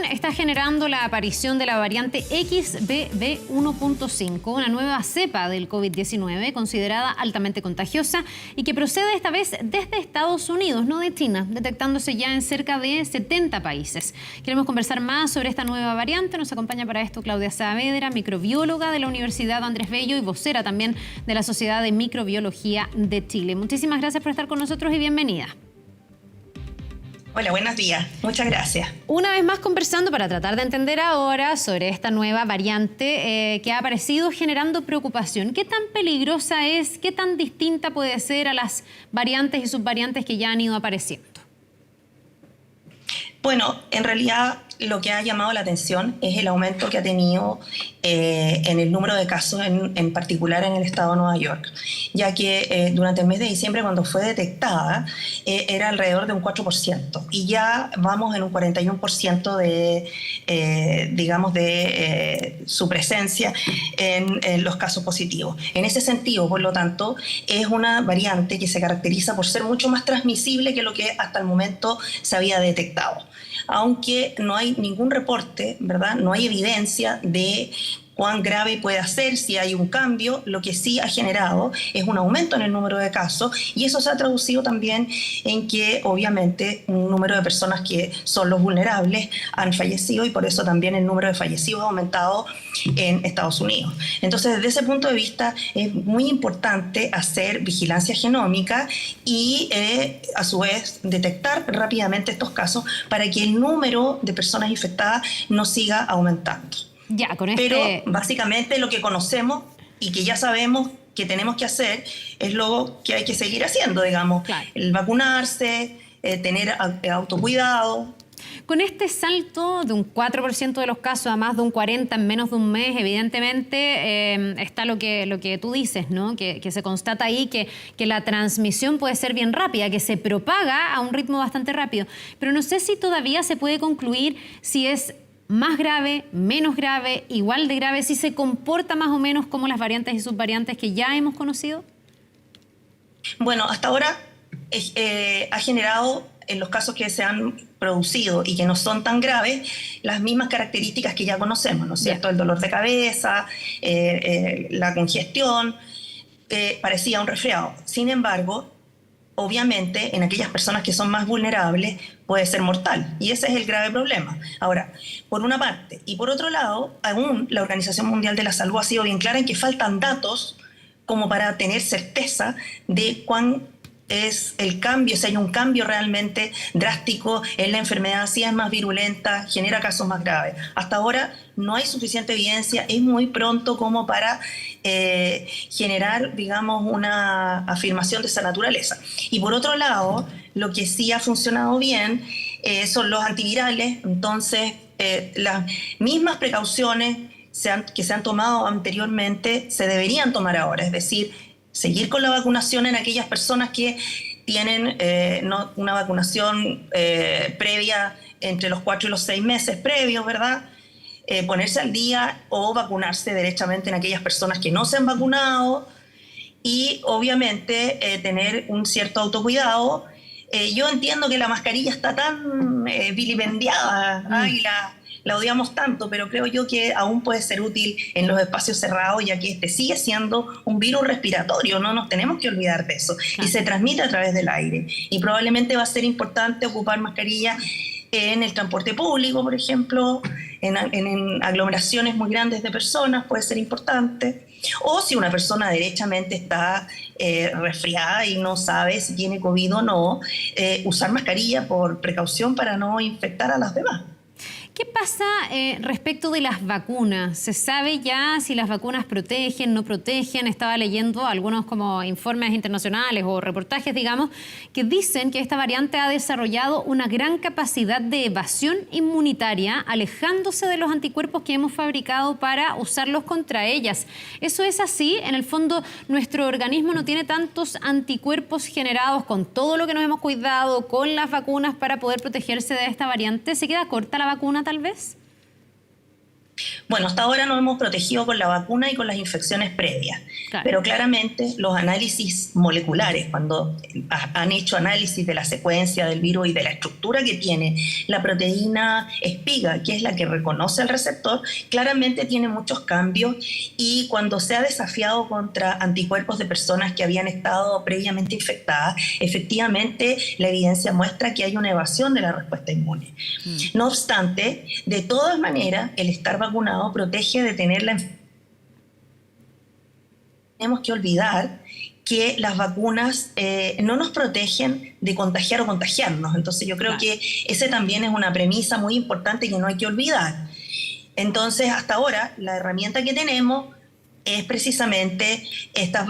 preocupación está generando la aparición de la variante XBB.1.5, una nueva cepa del COVID-19 considerada altamente contagiosa y que procede esta vez desde Estados Unidos, no de China, detectándose ya en cerca de 70 países. Queremos conversar más sobre esta nueva variante. Nos acompaña para esto Claudia Saavedra, microbióloga de la Universidad Andrés Bello y vocera también de la Sociedad de Microbiología de Chile. Muchísimas gracias por estar con nosotros y bienvenida. Hola, buenos días. Muchas gracias. Una vez más conversando para tratar de entender ahora sobre esta nueva variante que ha aparecido generando preocupación. ¿Qué tan peligrosa es? ¿Qué tan distinta puede ser a las variantes y subvariantes que ya han ido apareciendo? Bueno, en realidad lo que ha llamado la atención es el aumento que ha tenido en el número de casos, en particular en el estado de Nueva York, ya que durante el mes de diciembre, cuando fue detectada, era alrededor de un 4%, y ya vamos en un 41% de su presencia en los casos positivos. En ese sentido, por lo tanto, es una variante que se caracteriza por ser mucho más transmisible que lo que hasta el momento se había detectado. Aunque no hay ningún reporte, ¿verdad? No hay evidencia de cuán grave puede ser, si hay un cambio. Lo que sí ha generado es un aumento en el número de casos, y eso se ha traducido también en que obviamente un número de personas que son los vulnerables han fallecido, y por eso también el número de fallecidos ha aumentado en Estados Unidos. Entonces, desde ese punto de vista es muy importante hacer vigilancia genómica y a su vez detectar rápidamente estos casos para que el número de personas infectadas no siga aumentando. Pero básicamente lo que conocemos y que ya sabemos que tenemos que hacer es lo que hay que seguir haciendo, digamos, claro. El vacunarse, tener autocuidado. Con este salto de un 4% de los casos a más de un 40% en menos de un mes, evidentemente está lo que tú dices, ¿no? Que se constata ahí que la transmisión puede ser bien rápida, que se propaga a un ritmo bastante rápido. Pero no sé si todavía se puede concluir si es más grave, menos grave, igual de grave, si se comporta más o menos como las variantes y subvariantes que ya hemos conocido. Bueno, hasta ahora ha generado, en los casos que se han producido y que no son tan graves, las mismas características que ya conocemos, ¿no es cierto? El dolor de cabeza, la congestión, parecía un resfriado. Sin embargo, obviamente, en aquellas personas que son más vulnerables puede ser mortal, y ese es el grave problema. Ahora, por una parte, y por otro lado, aún la Organización Mundial de la Salud ha sido bien clara en que faltan datos como para tener certeza de cuán es el cambio, si hay un cambio realmente drástico en la enfermedad, si es más virulenta, genera casos más graves. Hasta ahora no hay suficiente evidencia, es muy pronto como para generar, digamos, una afirmación de esa naturaleza. Y por otro lado, lo que sí ha funcionado bien son los antivirales. Entonces, las mismas precauciones que se han tomado anteriormente se deberían tomar ahora, es decir, seguir con la vacunación en aquellas personas que tienen una vacunación previa entre los 4 y los 6 meses previos, ¿verdad? Ponerse al día o vacunarse derechamente en aquellas personas que no se han vacunado, y obviamente tener un cierto autocuidado. Yo entiendo que la mascarilla está tan vilipendiada, y la odiamos tanto, pero creo yo que aún puede ser útil en los espacios cerrados, ya que este sigue siendo un virus respiratorio, no nos tenemos que olvidar de eso, y se transmite a través del aire, y probablemente va a ser importante ocupar mascarilla en el transporte público, por ejemplo, en aglomeraciones muy grandes de personas puede ser importante, o si una persona derechamente está resfriada y no sabe si tiene COVID o no, usar mascarilla por precaución para no infectar a las demás. ¿Qué pasa respecto de las vacunas? ¿Se sabe ya si las vacunas protegen, no protegen? Estaba leyendo algunos como informes internacionales o reportajes, digamos, que dicen que esta variante ha desarrollado una gran capacidad de evasión inmunitaria, alejándose de los anticuerpos que hemos fabricado para usarlos contra ellas. ¿Eso es así? En el fondo, nuestro organismo no tiene tantos anticuerpos generados con todo lo que nos hemos cuidado, con las vacunas para poder protegerse de esta variante. ¿Se queda corta la vacuna tal vez? Bueno, hasta ahora nos hemos protegido con la vacuna y con las infecciones previas, claro. Pero claramente los análisis moleculares, cuando han hecho análisis de la secuencia del virus y de la estructura que tiene la proteína espiga, que es la que reconoce el receptor, claramente tiene muchos cambios, y cuando se ha desafiado contra anticuerpos de personas que habían estado previamente infectadas, efectivamente la evidencia muestra que hay una evasión de la respuesta inmune. No obstante, de todas maneras, el estar vacunado protege de tener la enfermedad. Tenemos que olvidar que las vacunas no nos protegen de contagiar o contagiarnos. Entonces yo creo que ese también es una premisa muy importante que no hay que olvidar. Entonces, hasta ahora, la herramienta que tenemos es precisamente esta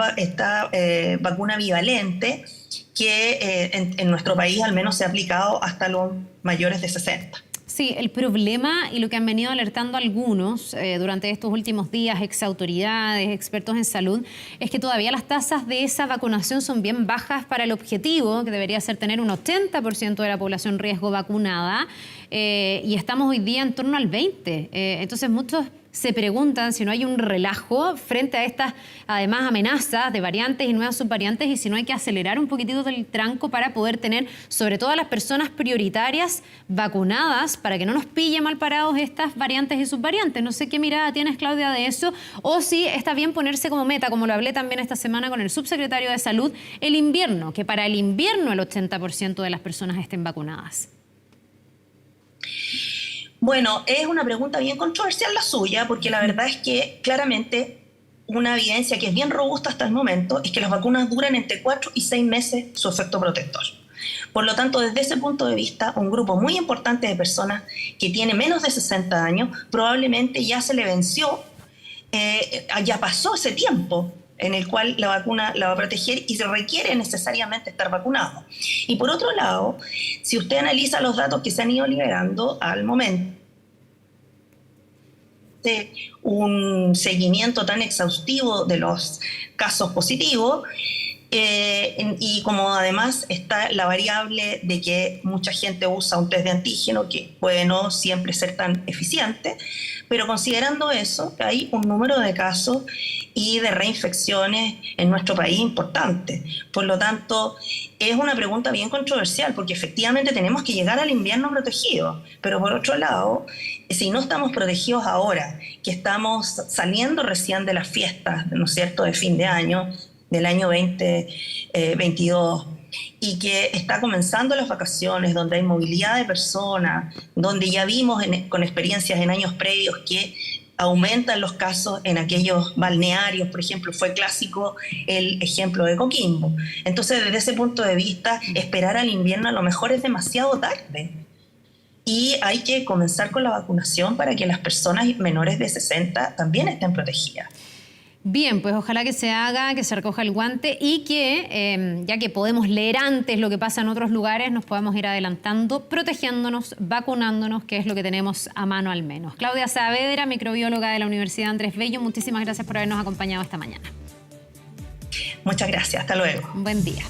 vacuna bivalente que en nuestro país al menos se ha aplicado hasta los mayores de 60. Sí, el problema y lo que han venido alertando algunos durante estos últimos días, exautoridades, expertos en salud, es que todavía las tasas de esa vacunación son bien bajas para el objetivo, que debería ser tener un 80% de la población riesgo vacunada, y estamos hoy día en torno al 20%. Entonces muchos se preguntan si no hay un relajo frente a estas, además, amenazas de variantes y nuevas subvariantes, y si no hay que acelerar un poquitito del tranco para poder tener, sobre todo a las personas prioritarias, vacunadas, para que no nos pille mal parados estas variantes y subvariantes. No sé qué mirada tienes, Claudia, de eso, o si está bien ponerse como meta, como lo hablé también esta semana con el subsecretario de Salud, el invierno, que para el invierno el 80% de las personas estén vacunadas. Bueno, es una pregunta bien controversial la suya, porque la verdad es que claramente una evidencia que es bien robusta hasta el momento es que las vacunas duran entre 4 y 6 meses su efecto protector. Por lo tanto, desde ese punto de vista, un grupo muy importante de personas que tiene menos de 60 años probablemente ya se le venció, ya pasó ese tiempo en el cual la vacuna la va a proteger y se requiere necesariamente estar vacunado. Y por otro lado, si usted analiza los datos que se han ido liberando al momento, de un seguimiento tan exhaustivo de los casos positivos, y como además está la variable de que mucha gente usa un test de antígeno que puede no siempre ser tan eficiente, pero considerando eso, hay un número de casos y de reinfecciones en nuestro país importante. Por lo tanto, es una pregunta bien controversial, porque efectivamente tenemos que llegar al invierno protegido, pero por otro lado, si no estamos protegidos ahora, que estamos saliendo recién de las fiestas, ¿no es cierto?, de fin de año, del año 2022, y que está comenzando las vacaciones, donde hay movilidad de personas, donde ya vimos con experiencias en años previos que aumentan los casos en aquellos balnearios, por ejemplo, fue clásico el ejemplo de Coquimbo. Entonces, desde ese punto de vista, esperar al invierno a lo mejor es demasiado tarde. Y hay que comenzar con la vacunación para que las personas menores de 60 también estén protegidas. Bien, pues ojalá que se haga, que se recoja el guante y que, ya que podemos leer antes lo que pasa en otros lugares, nos podamos ir adelantando, protegiéndonos, vacunándonos, que es lo que tenemos a mano al menos. Claudia Saavedra, microbióloga de la Universidad Andrés Bello, muchísimas gracias por habernos acompañado esta mañana. Muchas gracias, hasta luego. Buen día.